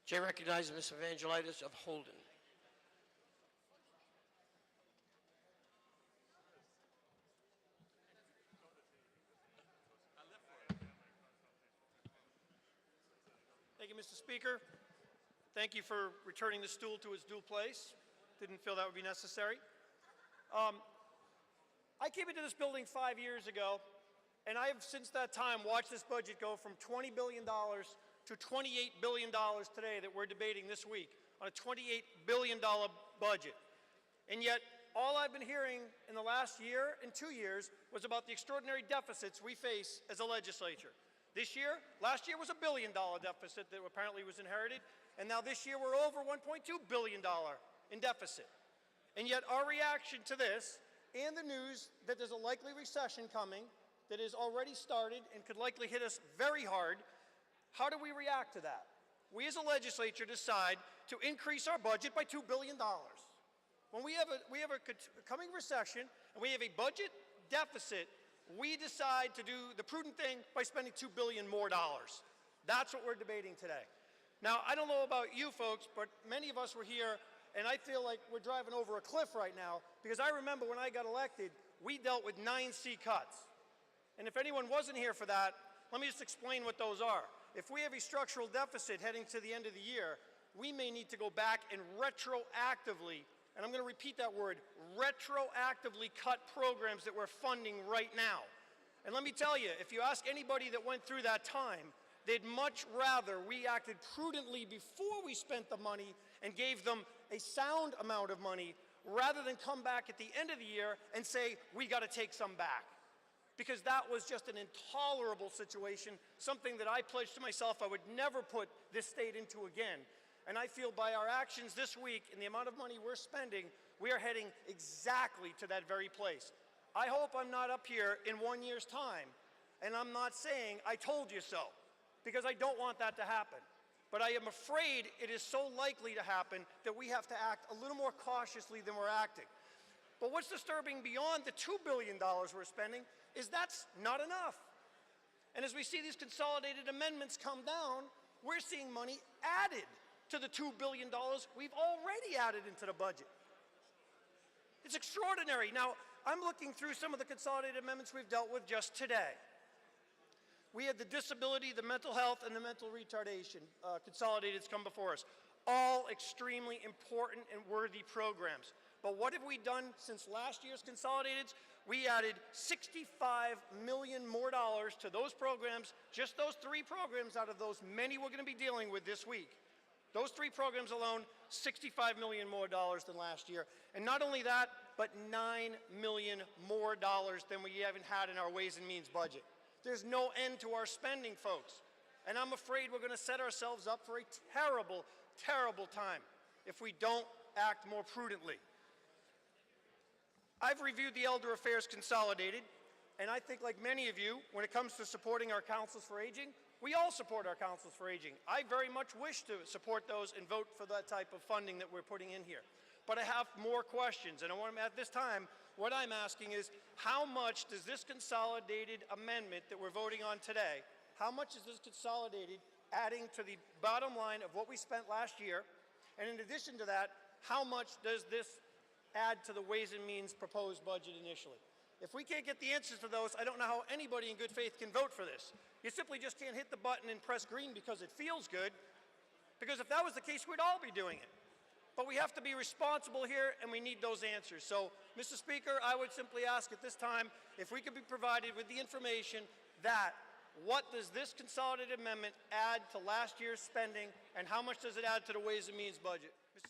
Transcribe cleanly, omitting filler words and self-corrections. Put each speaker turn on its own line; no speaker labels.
Chair recognizes Ms. Evangelidis of Holden.
Thank you, Mr. Speaker. Thank you for returning the stool to its due place. Didn't feel that would be necessary. I came into this building 5 years ago, and I have since that time watched this budget go from $20 billion to $28 billion today that we're debating this week on a $28 billion budget. And yet, all I've been hearing in the last year and 2 years was about the extraordinary deficits we face as a legislature. Last year was $1 billion deficit that apparently was inherited, and now this year we're over $1.2 billion in deficit. And yet our reaction to this and the news that there's a likely recession coming that has already started and could likely hit us very hard, how do we react to that? We as a legislature decide to increase our budget by $2 billion. When we have a coming recession and we have a budget deficit, we decide to do the prudent thing by spending $2 billion more dollars. That's what we're debating today. Now, I don't know about you folks, but many of us were here, and I feel like we're driving over a cliff right now, because I remember when I got elected, we dealt with 9 C cuts. And if anyone wasn't here for that, let me just explain what those are. If we have a structural deficit heading to the end of the year, we may need to go back and retroactively, and I'm going to repeat that word, retroactively cut programs that we're funding right now. And let me tell you, if you ask anybody that went through that time, they'd much rather we acted prudently before we spent the money and gave them a sound amount of money, rather than come back at the end of the year and say, we got to take some back. Because that was just an intolerable situation, something that I pledged to myself I would never put this state into again. And I feel by our actions this week and the amount of money we're spending, we are heading exactly to that very place. I hope I'm not up here in 1 year's time, and I'm not saying I told you so, because I don't want that to happen. But I am afraid it is so likely to happen that we have to act a little more cautiously than we're acting. But what's disturbing beyond the $2 billion we're spending is that's not enough. And as we see these consolidated amendments come down, we're seeing money added to the $2 billion we've already added into the budget. It's extraordinary. Now, I'm looking through some of the consolidated amendments we've dealt with just today. We had the disability, the mental health, and the mental retardation consolidateds come before us. All extremely important and worthy programs. But what have we done since last year's consolidateds? We added $65 million more dollars to those programs, just those 3 programs out of those many we're going to be dealing with this week. Those 3 programs alone, $65 million more dollars than last year. And not only that, but $9 million more dollars than we haven't had in our Ways and Means budget. There's no end to our spending, folks. And I'm afraid we're going to set ourselves up for a terrible, terrible time if we don't act more prudently. I've reviewed the Elder Affairs Consolidated, and I think like many of you, when it comes to supporting our councils for aging, we all support our councils for aging. I very much wish to support those and vote for that type of funding that we're putting in here. But I have more questions, and at this time, what I'm asking is, how much does this consolidated amendment that we're voting on today, how much is this consolidated adding to the bottom line of what we spent last year? And in addition to that, how much does this add to the Ways and Means proposed budget initially? If we can't get the answers to those, I don't know how anybody in good faith can vote for this. You simply just can't hit the button and press green because it feels good, because if that was the case, we'd all be doing it. But we have to be responsible here, and we need those answers. So, Mr. Speaker, I would simply ask at this time if we could be provided with the information that what does this consolidated amendment add to last year's spending, and how much does it add to the Ways and Means budget? Mr.